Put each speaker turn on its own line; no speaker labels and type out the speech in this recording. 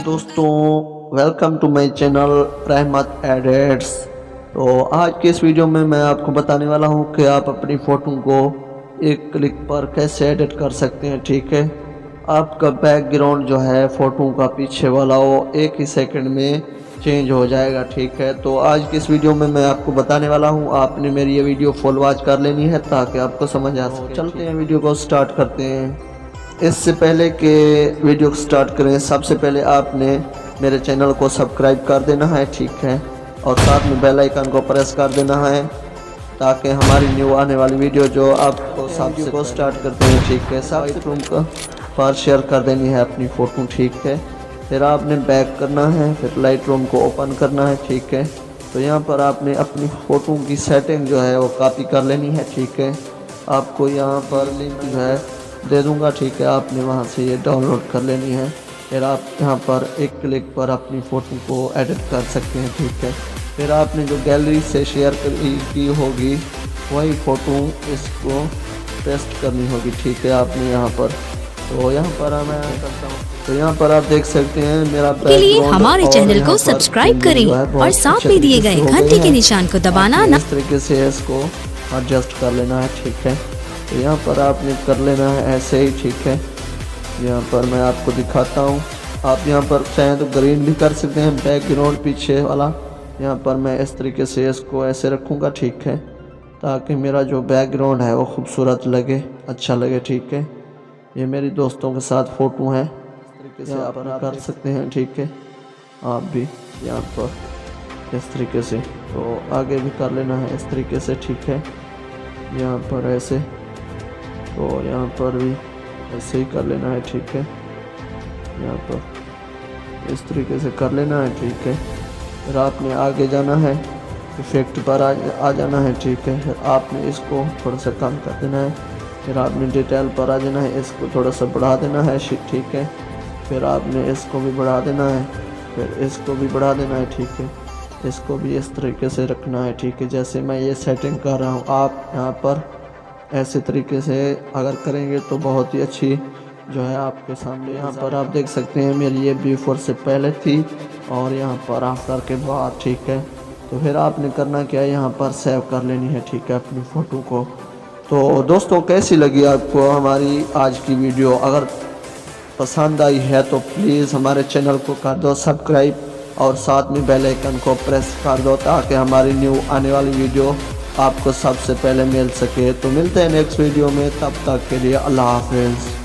दोस्तों, welcome to my channel रहमत edits. तो आज के इस वीडियो में मैं आपको बताने वाला हूं कि आप अपनी फ़ोटो को एक क्लिक पर कैसे एडिट कर सकते हैं। ठीक है, आपका बैकग्राउंड जो है फ़ोटो का पीछे वाला वो एक ही सेकंड में चेंज हो जाएगा। ठीक है, तो आज की इस वीडियो में मैं आपको बताने वाला हूं, आपने मेरी ये वीडियो फुल वॉच कर लेनी है ताकि आपको समझ आ सके। चलते हैं, वीडियो को स्टार्ट करते हैं। इससे पहले कि वीडियो को स्टार्ट करें, सबसे पहले आपने मेरे चैनल को सब्सक्राइब कर देना है। ठीक है, और साथ में बेल आइकन को प्रेस कर देना है ताकि हमारी न्यू आने वाली वीडियो जो आपको सबसे को स्टार्ट करते हैं। ठीक है, सबसे तुमको पर शेयर कर देनी है अपनी फ़ोटो। ठीक है, फिर आपने बैक करना है, फिर लाइट रूम को ओपन करना है। ठीक है, तो यहाँ पर आपने अपनी फ़ोटो की सेटिंग जो है वो कॉपी कर लेनी है। ठीक है, आपको यहाँ पर लिंक जो है दे दूंगा। ठीक है, आपने वहाँ से ये डाउनलोड कर लेनी है। फिर आप यहाँ पर एक क्लिक पर अपनी फ़ोटो को एडिट कर सकते हैं। ठीक है, फिर आपने जो गैलरी से शेयर की होगी वही फ़ोटो इसको पेस्ट करनी होगी। ठीक है, आपने यहाँ पर मैं करता हूँ, तो यहाँ पर आप देख सकते हैं मेरा
के लिए हमारे चैनल को सब्सक्राइब करें और साथ में दिए गए घंटी के निशान को दबाना ना।
इस तरीके से इसको एडजस्ट कर लेना है। ठीक है, तो यहाँ पर आपने कर लेना है ऐसे ही। ठीक है, यहाँ पर मैं आपको दिखाता हूँ, आप यहाँ पर चाहें तो ग्रीन भी कर सकते हैं बैकग्राउंड पीछे वाला। यहाँ पर मैं इस तरीके से इसको ऐसे रखूँगा। ठीक है, ताकि मेरा जो बैकग्राउंड है वो खूबसूरत लगे, अच्छा लगे। ठीक है, ये मेरी दोस्तों के साथ फ़ोटो है, इस तरीके से आप कर सकते हैं। ठीक है, आप भी यहाँ पर इस तरीके से, तो आगे भी कर लेना है इस तरीके से। ठीक है, यहाँ पर ऐसे, तो यहाँ पर भी ऐसे ही कर लेना है। ठीक है, यहाँ पर इस तरीके से कर लेना है। ठीक है, फिर आपने आगे जाना है, इफेक्ट पर आ जाना है। ठीक है, फिर आपने इसको थोड़ा सा कम कर देना है। फिर आपने डिटेल पर आ जाना है, इसको थोड़ा सा बढ़ा देना है। ठीक है, फिर आपने इसको भी बढ़ा देना है, फिर इसको भी बढ़ा देना है। ठीक है, इसको भी इस तरीके से रखना है। ठीक है, जैसे मैं ये सेटिंग कर रहा हूँ, आप यहाँ पर ऐसे तरीके से अगर करेंगे तो बहुत ही अच्छी जो है आपके सामने। यहाँ पर आप देख सकते हैं मेरी ये बिफोर से पहले थी और यहाँ पर आफ्टर के बाद। ठीक है, तो फिर आपने करना क्या है, यहाँ पर सेव कर लेनी है। ठीक है, अपनी फ़ोटो को। तो दोस्तों, कैसी लगी आपको हमारी आज की वीडियो? अगर पसंद आई है तो प्लीज़ हमारे चैनल को कर दो सब्सक्राइब और साथ में बेल आइकन को प्रेस कर दो ताकि हमारी न्यू आने वाली वीडियो आपको सबसे पहले मिल सके। तो मिलते हैं नेक्स्ट वीडियो में, तब तक के लिए अल्लाह हाफिज़।